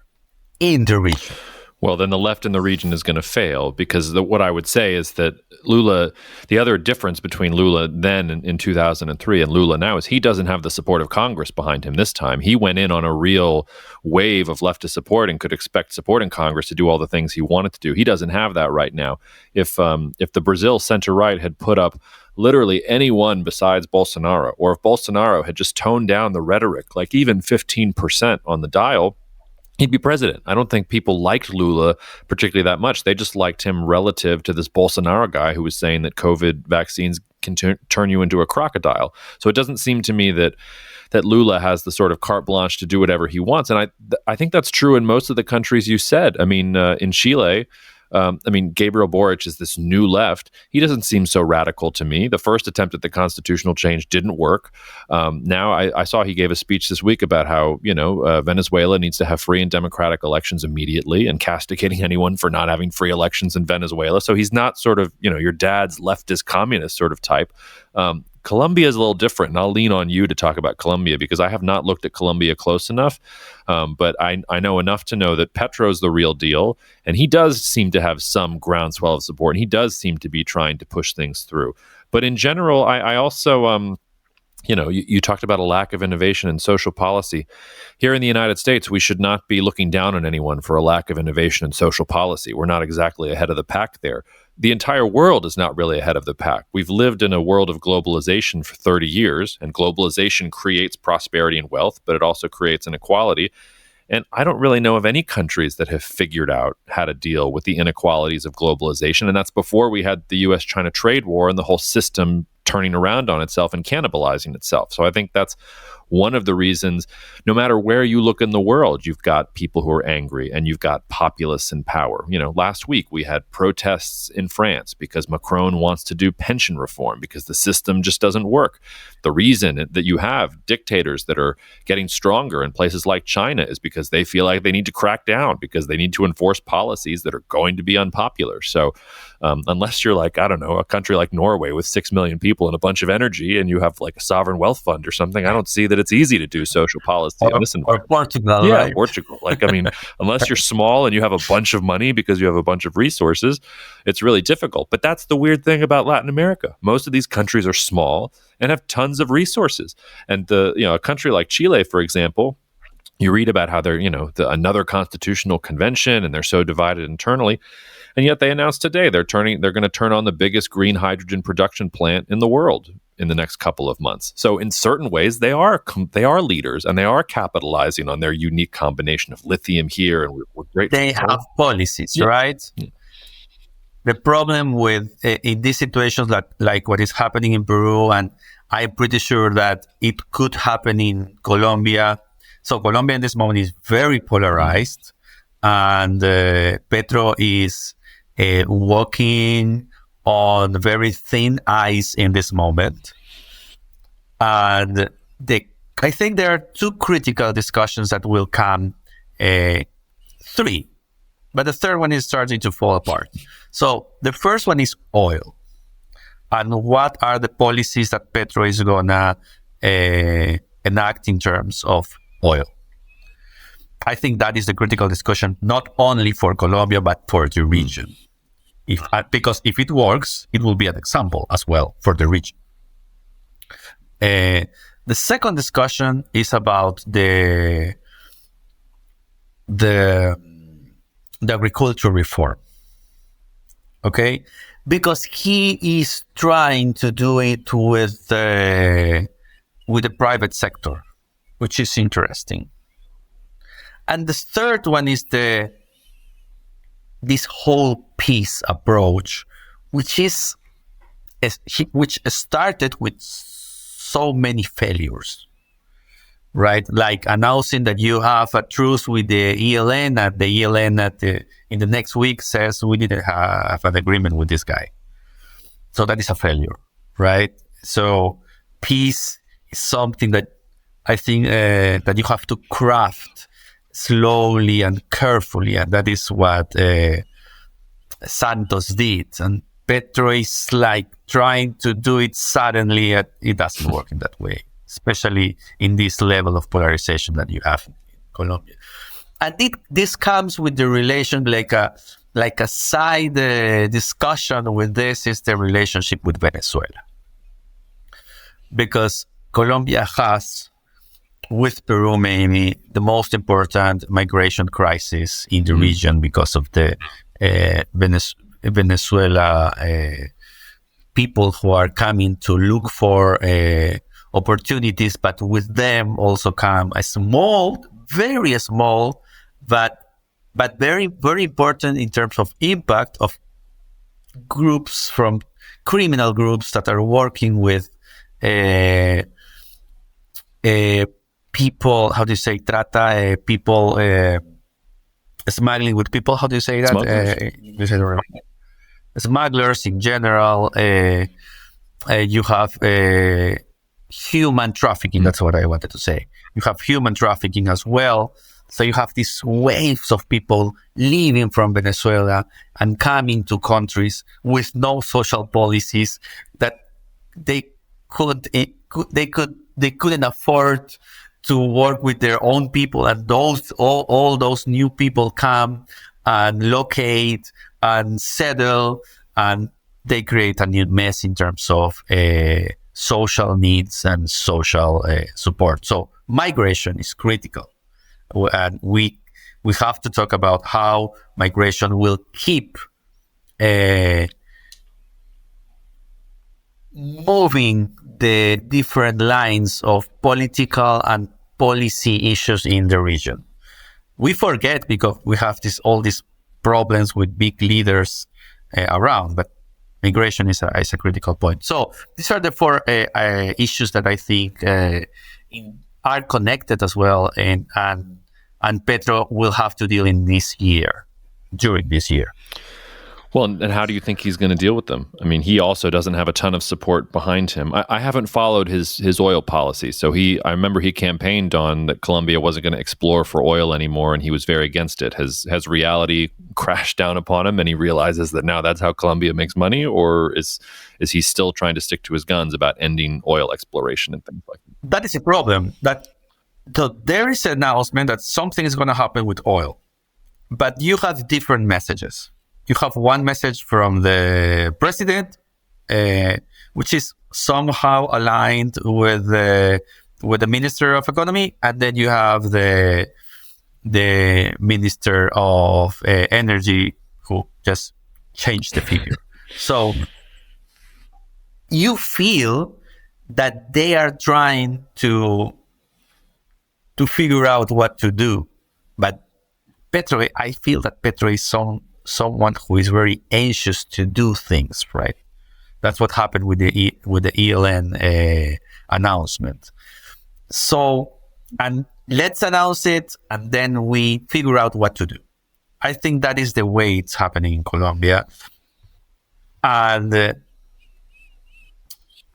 [SPEAKER 2] in the region.
[SPEAKER 1] Well, then the left in the region is going to fail, because what I would say is that Lula, the other difference between Lula then in 2003 and Lula now is he doesn't have the support of Congress behind him this time. He went in on a real wave of leftist support and could expect support in Congress to do all the things he wanted to do. He doesn't have that right now. If the Brazil center-right had put up literally anyone besides Bolsonaro, or if Bolsonaro had just toned down the rhetoric, like even 15% on the dial, he'd be president. I don't think people liked Lula particularly that much. They just liked him relative to this Bolsonaro guy who was saying that COVID vaccines can turn you into a crocodile. So it doesn't seem to me that Lula has the sort of carte blanche to do whatever he wants. And I think that's true in most of the countries you said. I mean, in Chile, Gabriel Boric is this new left. He doesn't seem so radical to me. The first attempt at the constitutional change didn't work. Now I saw he gave a speech this week about how, Venezuela needs to have free and democratic elections immediately, and castigating anyone for not having free elections in Venezuela. So he's not sort of, your dad's leftist communist sort of type. Colombia is a little different, and I'll lean on you to talk about Colombia because I have not looked at Colombia close enough. But I know enough to know that Petro's the real deal, and he does seem to have some groundswell of support, and he does seem to be trying to push things through. But in general, I also, you talked about a lack of innovation in social policy. Here in the United States, we should not be looking down on anyone for a lack of innovation in social policy. We're not exactly ahead of the pack there. The entire world is not really ahead of the pack. We've lived in a world of globalization for 30 years, and globalization creates prosperity and wealth, but it also creates inequality. And I don't really know of any countries that have figured out how to deal with the inequalities of globalization. And that's before we had the US-China trade war and the whole system turning around on itself and cannibalizing itself. So I think that's one of the reasons, no matter where you look in the world, you've got people who are angry and you've got populists in power. Last week we had protests in France because Macron wants to do pension reform because the system just doesn't work. The reason that you have dictators that are getting stronger in places like China is because they feel like they need to crack down because they need to enforce policies that are going to be unpopular. So unless you're like, I don't know, a country like Norway with 6 million people and a bunch of energy and you have like a sovereign wealth fund or something, I don't see that it's easy to do social policy in this environment.
[SPEAKER 2] Or Portugal,
[SPEAKER 1] yeah,
[SPEAKER 2] right?
[SPEAKER 1] Portugal. Unless you're small and you have a bunch of money because you have a bunch of resources, it's really difficult. But that's the weird thing about Latin America. Most of these countries are small and have tons of resources. And a country like Chile, for example, you read about how they're, another constitutional convention and they're so divided internally. And yet they announced today they're going to turn on the biggest green hydrogen production plant in the world in the next couple of months. So in certain ways, they are leaders and they are capitalizing on their unique combination of lithium here. And we're great.
[SPEAKER 2] They have policies, yeah. Right? Yeah. The problem with in these situations like what is happening in Peru, and I'm pretty sure that it could happen in Colombia. So Colombia in this moment is very polarized, and Petro is walking on very thin ice in this moment. And I think there are two critical discussions that will come, three, but the third one is starting to fall apart. So the first one is oil. And what are the policies that Petro is going to enact in terms of oil? I think that is the critical discussion, not only for Colombia, but for the region. Because if it works, it will be an example as well for the region. The second discussion is about the agricultural reform. Okay, because he is trying to do it with the private sector, which is interesting. And the third one is this whole peace approach, which started with so many failures, right? Like announcing that you have a truce with the ELN, and the ELN in the next week says we didn't have an agreement with this guy. So that is a failure, right? So peace is something that I think that you have to craft slowly and carefully, and that is what Santos did. And Petro is like trying to do it suddenly. It doesn't work in that way, especially in this level of polarization that you have in Colombia. And this comes with the relation, like a side discussion with this is the relationship with Venezuela. Because Colombia has, with Peru maybe, the most important migration crisis in the region because of the Venezuela people who are coming to look for opportunities, but with them also come a small, very small, but very, very important in terms of impact of groups, from criminal groups that are working with people, how do you say, trata, people, smuggling with people, how do you say that? Smugglers in general. You have human trafficking, that's what I wanted to say. You have human trafficking as well. So you have these waves of people leaving from Venezuela and coming to countries with no social policies that they couldn't afford to work with their own people, and all those new people come and locate and settle, and they create a new mess in terms of social needs and social support. So migration is critical, and we have to talk about how migration will keep moving the different lines of political and policy issues in the region. We forget because we have all these problems with big leaders around, but migration is a critical point. So these are the four issues that I think are connected as well, and Petro will have to deal in during this year.
[SPEAKER 1] Well, and how do you think he's going to deal with them? I mean, he also doesn't have a ton of support behind him. I haven't followed his oil policy. So I remember he campaigned on that Colombia wasn't going to explore for oil anymore, and he was very against it. Has reality crashed down upon him, and he realizes that now that's how Colombia makes money? Or is he still trying to stick to his guns about ending oil exploration and things like that?
[SPEAKER 2] That is a problem. There is an announcement that something is going to happen with oil, but you have different messages. You have one message from the president, which is somehow aligned with the Minister of Economy, and then you have the Minister of Energy, who just changed the figure. So you feel that they are trying to figure out what to do, but I feel that Petro is someone who is very anxious to do things, right? That's what happened with the ELN announcement. So, and let's announce it, and then we figure out what to do. I think that is the way it's happening in Colombia. And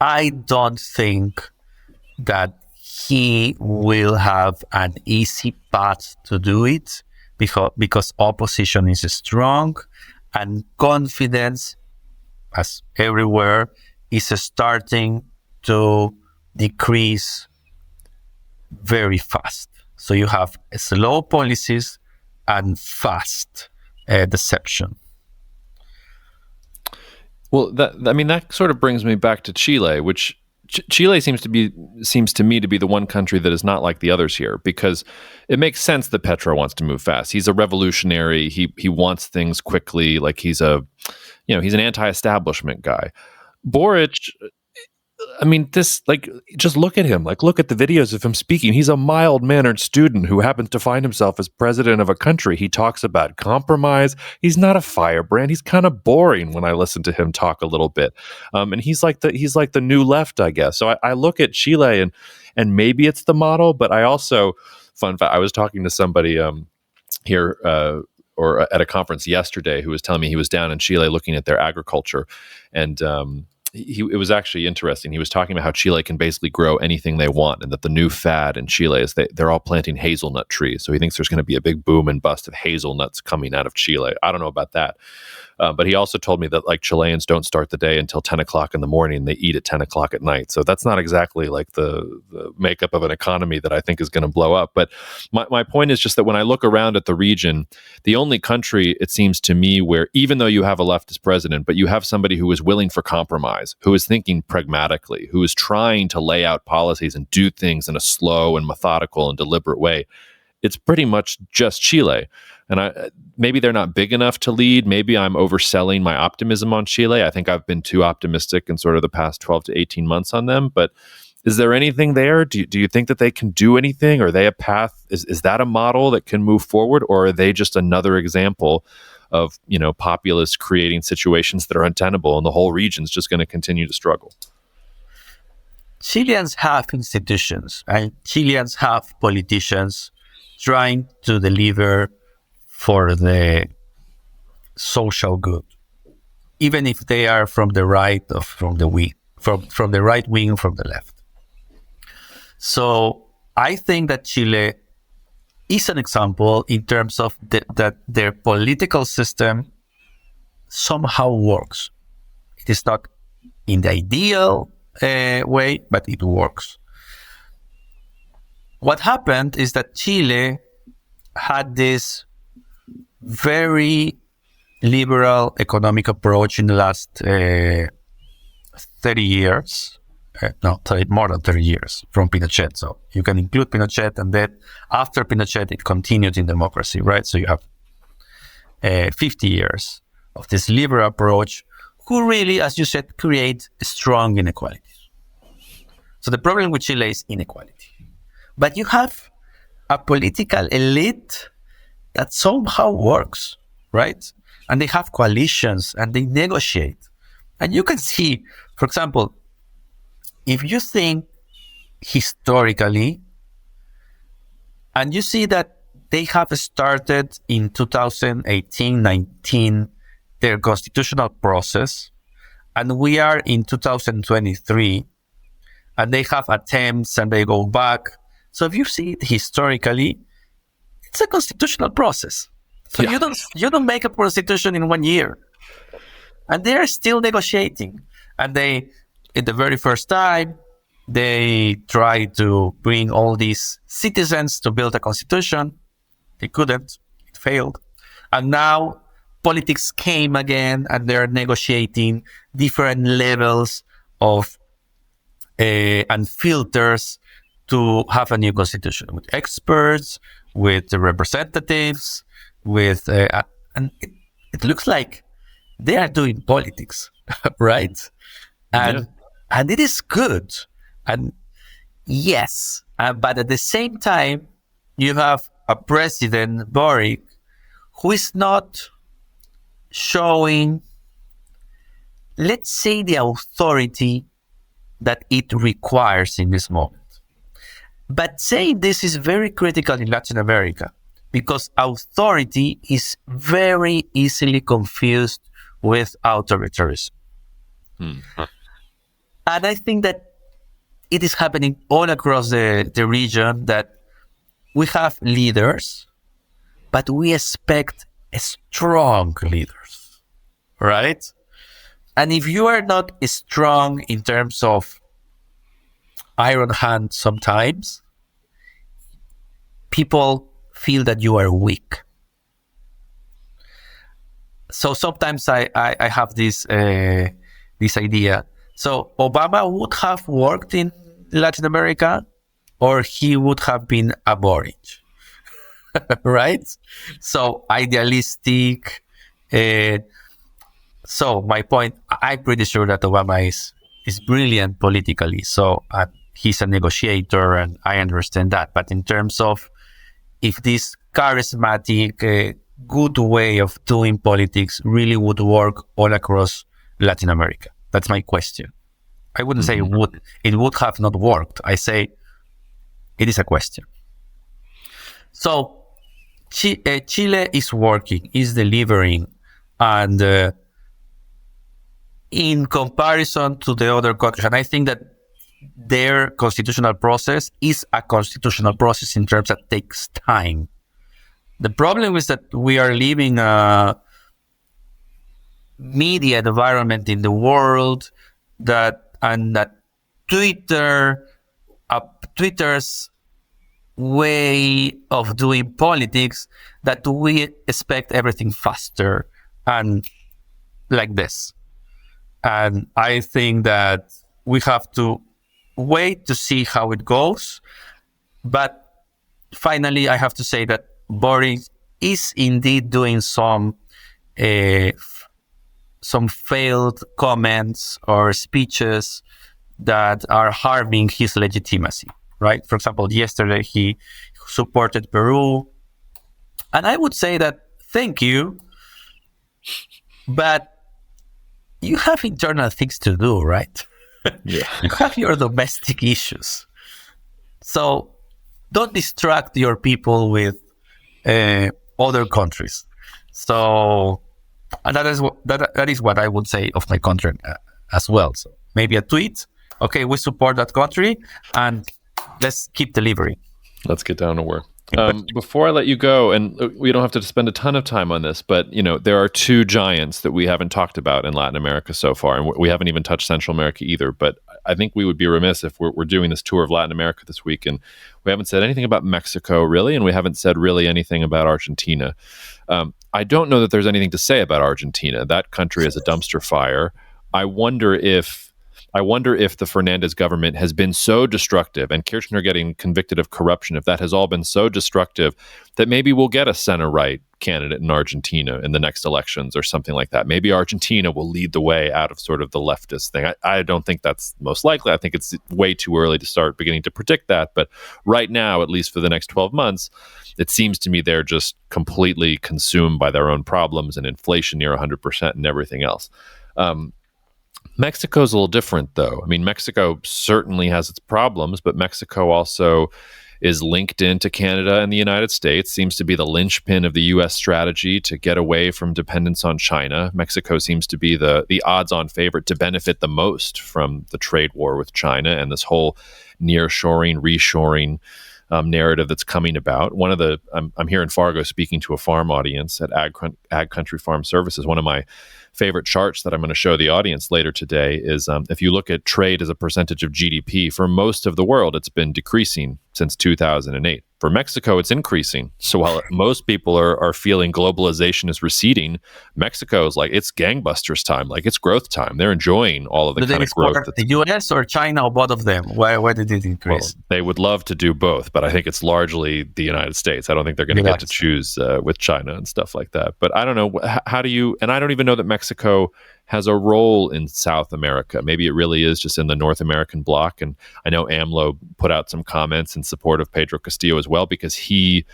[SPEAKER 2] I don't think that he will have an easy path to do it, because opposition is strong, and confidence, as everywhere, is starting to decrease very fast. So you have slow policies and fast deception.
[SPEAKER 1] Well, that sort of brings me back to Chile, which Chile seems to me to be the one country that is not like the others here, because it makes sense that Petro wants to move fast. He's a revolutionary. He wants things quickly. Like he's he's an anti-establishment guy. Boric, I mean, just look at him. Like, look at the videos of him speaking. He's a mild-mannered student who happens to find himself as president of a country. He talks about compromise. He's not a firebrand. He's kind of boring when I listen to him talk a little bit. And he's like the new left, I guess. So I look at Chile and maybe it's the model, but I also, fun fact, I was talking to somebody here or at a conference yesterday who was telling me he was down in Chile looking at their agriculture, and it was actually interesting. He was talking about how Chile can basically grow anything they want, and that the new fad in Chile is they're all planting hazelnut trees. So he thinks there's going to be a big boom and bust of hazelnuts coming out of Chile. I don't know about that. But he also told me that like Chileans don't start the day until 10 o'clock in the morning. They eat at 10 o'clock at night. So that's not exactly like the makeup of an economy that I think is going to blow up. But my point is just that when I look around at the region, the only country, it seems to me, where even though you have a leftist president, but you have somebody who is willing for compromise, who is thinking pragmatically, who is trying to lay out policies and do things in a slow and methodical and deliberate way, it's pretty much just Chile. And maybe they're not big enough to lead. Maybe I'm overselling my optimism on Chile. I think I've been too optimistic in sort of the past 12 to 18 months on them. But is there anything there? Do you think that they can do anything? Are they a path? Is that a model that can move forward? Or are they just another example of, populists creating situations that are untenable and the whole region's just going to continue to struggle?
[SPEAKER 2] Chileans have institutions and Chileans have politicians trying to deliver for the social good, even if they are from the right or from the wing, from the right wing or from the left. So I think that Chile is an example in terms of that their political system somehow works. It is not in the ideal way, but it works. What happened is that Chile had this very liberal economic approach in the last 30 years. More than 30 years from Pinochet. So you can include Pinochet, and then after Pinochet, it continued in democracy, right? So you have 50 years of this liberal approach who really, as you said, create strong inequalities. So the problem with Chile is inequality. But you have a political elite that somehow works, right? And they have coalitions and they negotiate. And you can see, for example, if you think historically, and you see that they have started in 2018-19 their constitutional process, and we are in 2023, and they have attempts and they go back. So if you see it historically, it's a constitutional process. So you don't make a constitution in 1 year. And they are still negotiating. And they, in the very first time, they try to bring all these citizens to build a constitution. They couldn't. It failed. And now politics came again, and they're negotiating different levels of and filters to have a new constitution with experts, with the representatives, with and it looks like they are doing politics, right? And it is good, and yes, but at the same time, you have a president Boric who is not showing, let's say, the authority that it requires in this moment. But saying this is very critical in Latin America, because authority is very easily confused with authoritarianism. And I think that it is happening all across the region, that we have leaders, but we expect strong leaders, right? And if you are not strong in terms of iron hand sometimes, people feel that you are weak. So sometimes I have this this idea. So Obama would have worked in Latin America, or he would have been a boring, right? So idealistic. So my point, I'm pretty sure that Obama is brilliant politically. So he's a negotiator, and I understand that. But in terms of if this charismatic, good way of doing politics really would work all across Latin America, that's my question. I wouldn't say it would have not worked. I say it is a question. So Chile is working, is delivering, and in comparison to the other countries, and I think that their constitutional process is a constitutional process in terms that takes time. The problem is that we are living a media environment in the world that Twitter's way of doing politics, that we expect everything faster and like this. And I think that we have to wait to see how it goes. But finally, I have to say that Boris is indeed doing some failed comments or speeches that are harming his legitimacy, right? For example, yesterday he supported Peru. And I would say that, thank you, but you have internal things to do, right?
[SPEAKER 1] Yeah.
[SPEAKER 2] You have your domestic issues. So don't distract your people with other countries. So that is what I would say of my country as well. So maybe a tweet. Okay, we support that country, and let's keep delivering.
[SPEAKER 1] Let's get down to work. Before I let you go, and we don't have to spend a ton of time on this, but there are two giants that we haven't talked about in Latin America so far, and we haven't even touched Central America either. But I think we would be remiss if we're doing this tour of Latin America this week, and we haven't said anything about Mexico really, and we haven't said really anything about Argentina. I don't know that there's anything to say about Argentina. That country is a dumpster fire. I wonder if the Fernandez government has been so destructive, and Kirchner getting convicted of corruption, if that has all been so destructive, that maybe we'll get a center-right candidate in Argentina in the next elections or something like that. Maybe Argentina will lead the way out of sort of the leftist thing. I don't think that's most likely. I think it's way too early to start beginning to predict that. But right now, at least for the next 12 months, it seems to me they're just completely consumed by their own problems and inflation near 100% and everything else. Mexico's a little different, though. I mean, Mexico certainly has its problems, but Mexico also is linked into Canada and the United States, seems to be the linchpin of the U.S. strategy to get away from dependence on China. Mexico seems to be the odds-on favorite to benefit the most from the trade war with China and this whole nearshoring, reshoring narrative that's coming about. I'm here in Fargo speaking to a farm audience at Ag Country Farm Services. One of my favorite charts that I'm going to show the audience later today is if you look at trade as a percentage of GDP, for most of the world, it's been decreasing since 2008. For Mexico, it's increasing. So while most people are feeling globalization is receding, Mexico is like, it's gangbusters time, like it's growth time. They're enjoying all of the kind of growth.
[SPEAKER 2] The US or China or both of them? Why did it increase?
[SPEAKER 1] Well, they would love to do both, but I think it's largely the United States. I don't think they're going to get to choose with China and stuff like that. But I don't know, how do you, and I don't even know that Mexico has a role in South America. Maybe it really is just in the North American bloc. And I know AMLO put out some comments in support of Pedro Castillo as well, because he's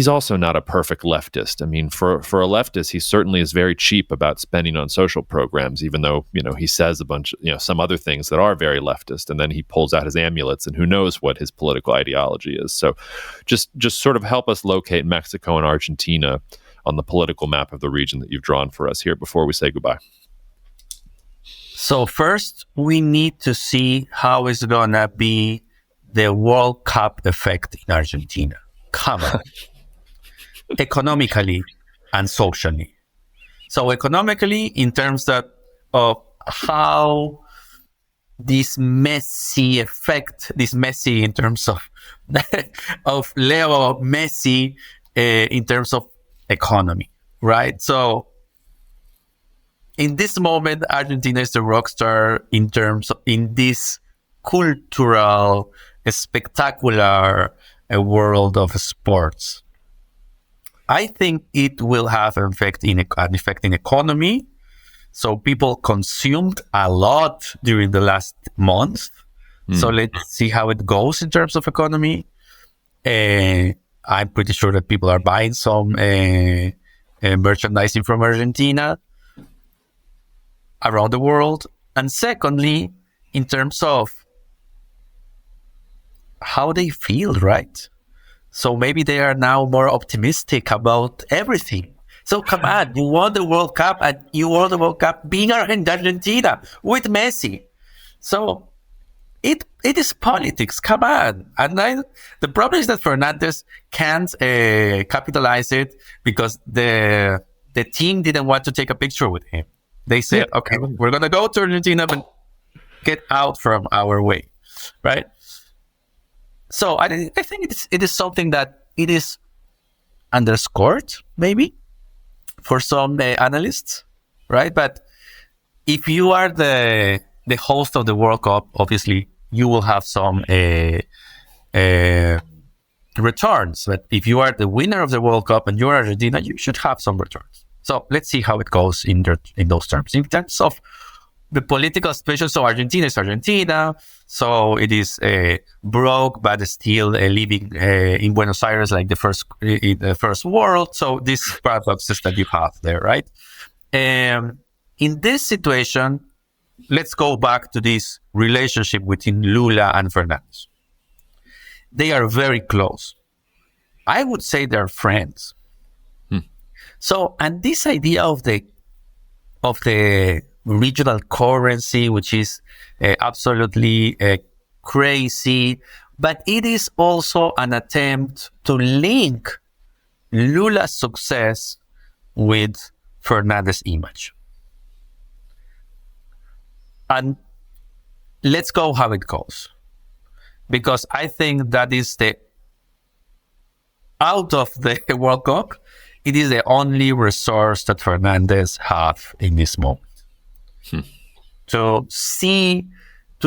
[SPEAKER 1] also not a perfect leftist. I mean, for a leftist, he certainly is very cheap about spending on social programs, even though, he says a bunch of, some other things that are very leftist, and then he pulls out his amulets and who knows what his political ideology is. So just sort of help us locate Mexico and Argentina on the political map of the region that you've drawn for us here before we say goodbye.
[SPEAKER 2] So first, we need to see how it's going to be the World Cup effect in Argentina. Come on. Economically and socially. So economically, in terms of how this messy effect, in terms of of Leo Messi in terms of economy, right? So in this moment, Argentina is the rock star in terms of in this cultural, spectacular world of sports. I think it will have an effect in economy. So people consumed a lot during the last month. So let's see how it goes in terms of economy. I'm pretty sure that people are buying some merchandising from Argentina around the world. And secondly, in terms of how they feel, right? So maybe they are now more optimistic about everything. So come on, you won the World Cup, and you won the World Cup being in Argentina with Messi. So it is politics. Come on. And the problem is that Fernandez can't capitalize it because the team didn't want to take a picture with him. They said, okay, we're going to go to Argentina, but get out from our way, right? So I think it is something that it is underscored, maybe, for some analysts, right? But if you are the host of the World Cup, obviously you will have some returns. But if you are the winner of the World Cup and you're Argentina, you should have some returns. So let's see how it goes in those terms. In terms of the political situation, so Argentina is Argentina, so it is broke, but still living in Buenos Aires like in the first world. So these paradoxes that you have there, right? In this situation, let's go back to this relationship between Lula and Fernandez. They are very close. I would say they're friends. So, and this idea of the regional currency, which is absolutely crazy, but it is also an attempt to link Lula's success with Fernandez's image. And let's go how it goes. Because I think that is out of the World Cup, it is the only resource that Fernandez have in this moment. To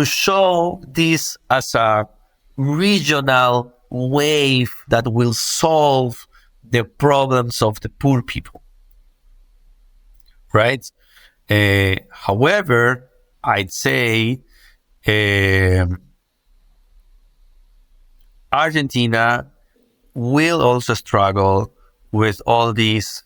[SPEAKER 2] show this as a regional wave that will solve the problems of the poor people, right? However, I'd say Argentina will also struggle with all these,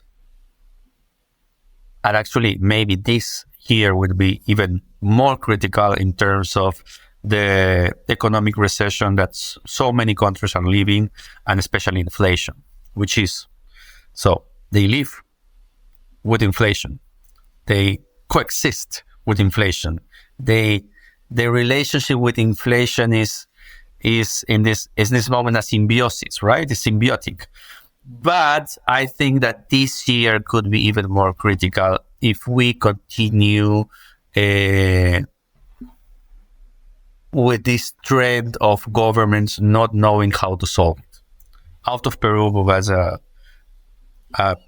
[SPEAKER 2] and actually maybe this year would be even more critical in terms of the economic recession that so many countries are living, and especially inflation, which is, so they live with inflation. They coexist with inflation. The relationship with inflation is in this moment a symbiosis, right? It's symbiotic. But I think that this year could be even more critical if we continue with this trend of governments not knowing how to solve it. Out of Peru, who has a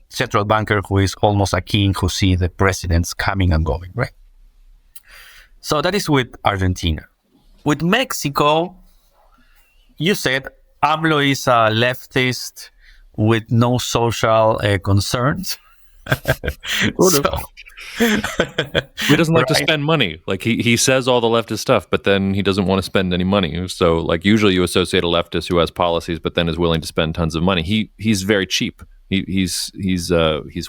[SPEAKER 2] central banker who is almost a king who sees the presidents coming and going, right? So that is with Argentina. With Mexico, you said AMLO is a leftist with no social concerns.
[SPEAKER 1] He doesn't like to spend money. Like he says all the leftist stuff, but then he doesn't want to spend any money. So like usually you associate a leftist who has policies, but then is willing to spend tons of money. He's very cheap. He's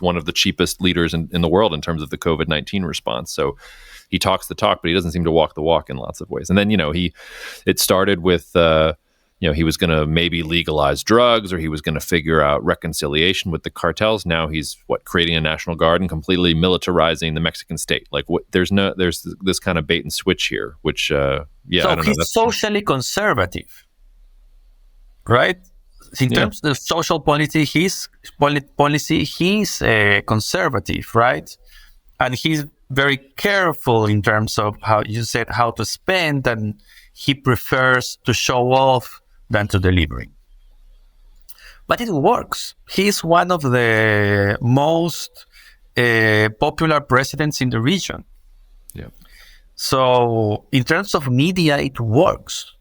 [SPEAKER 1] one of the cheapest leaders in the world in terms of the COVID-19 response. So he talks the talk, but he doesn't seem to walk the walk in lots of ways. And then it started with he was going to maybe legalize drugs, or he was going to figure out reconciliation with the cartels. Now he's creating a national guard and completely militarizing the Mexican state. Like there's this kind of bait and switch here, which
[SPEAKER 2] So
[SPEAKER 1] I don't know.
[SPEAKER 2] He's socially conservative, right? In terms of social policy, he's conservative, right? And he's very careful in terms of how to spend, and he prefers to show off than to delivering. But it works. He's one of the most popular presidents in the region.
[SPEAKER 1] Yeah.
[SPEAKER 2] So in terms of media, it works.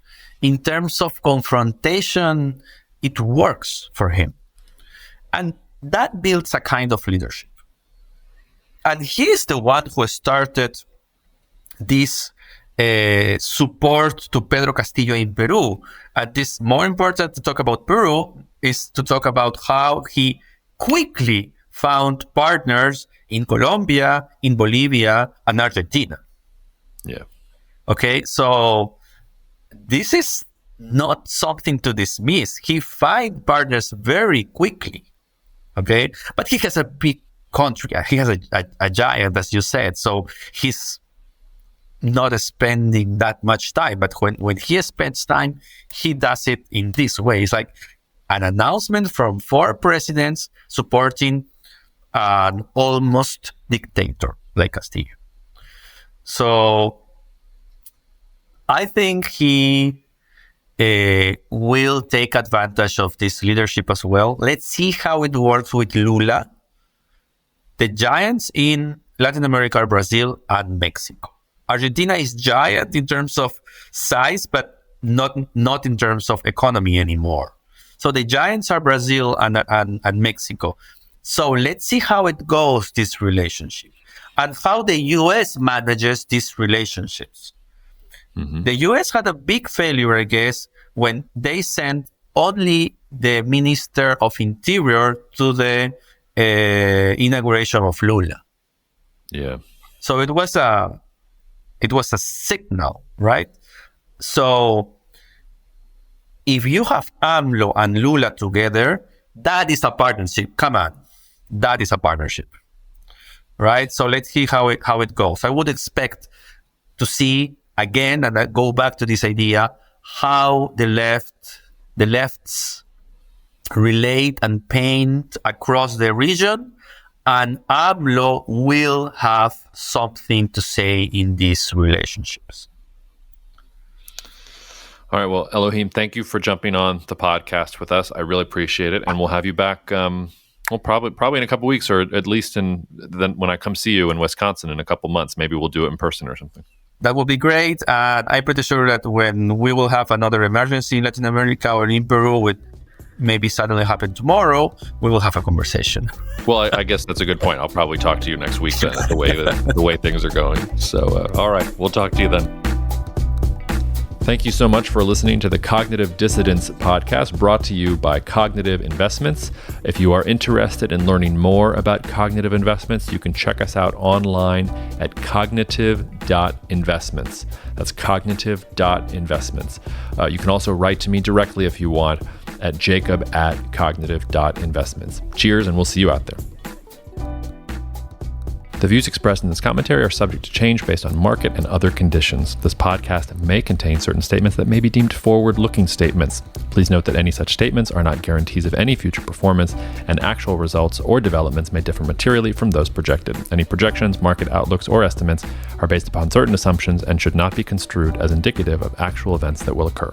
[SPEAKER 2] In terms of confrontation, it works for him. And that builds a kind of leadership. And he's the one who started this support to Pedro Castillo in Peru. And this more important to talk about Peru is to talk about how he quickly found partners in Colombia, in Bolivia, and Argentina.
[SPEAKER 1] Yeah.
[SPEAKER 2] Okay, so this is not something to dismiss. He found partners very quickly. Okay, but he has a big country. He has a giant, as you said. So he's not spending that much time. But when he spends time, he does it in this way. It's like an announcement from 4 presidents supporting an almost dictator like Castillo. So I think he will take advantage of this leadership as well. Let's see how it works with Lula. The giants in Latin America are Brazil and Mexico. Argentina is giant in terms of size, but not in terms of economy anymore. So the giants are Brazil and Mexico. So let's see how it goes, this relationship, and how the U.S. manages these relationships. Mm-hmm. The U.S. had a big failure, I guess, when they sent only the Minister of Interior to the inauguration of Lula.
[SPEAKER 1] Yeah.
[SPEAKER 2] So it was a signal, right? So if you have AMLO and Lula together, that is a partnership. Come on, that is a partnership, right? So let's see how it goes. I would expect to see again, and I go back to this idea, how the lefts relate and paint across the region, and AMLO will have something to say in these relationships.
[SPEAKER 1] All right. Well, Elohim, thank you for jumping on the podcast with us. I really appreciate it, and we'll have you back. Probably in a couple of weeks, or at least then when I come see you in Wisconsin in a couple months. Maybe we'll do it in person or something.
[SPEAKER 2] That will be great. And I'm pretty sure that when we will have another emergency in Latin America or in Peru, with maybe suddenly happen tomorrow, we will have a conversation.
[SPEAKER 1] Well, I guess that's a good point. I'll probably talk to you next week then, the way things are going. So, all right, we'll talk to you then. Thank you so much for listening to the Cognitive Dissidence podcast, brought to you by Cognitive Investments. If you are interested in learning more about cognitive investments, you can check us out online at cognitive.investments. That's cognitive.investments. You can also write to me directly if you want at jacob@cognitive.investments. Cheers, and we'll see you out there. The views expressed in this commentary are subject to change based on market and other conditions. This podcast may contain certain statements that may be deemed forward-looking statements. Please note that any such statements are not guarantees of any future performance, and actual results or developments may differ materially from those projected. Any projections, market outlooks, or estimates are based upon certain assumptions and should not be construed as indicative of actual events that will occur.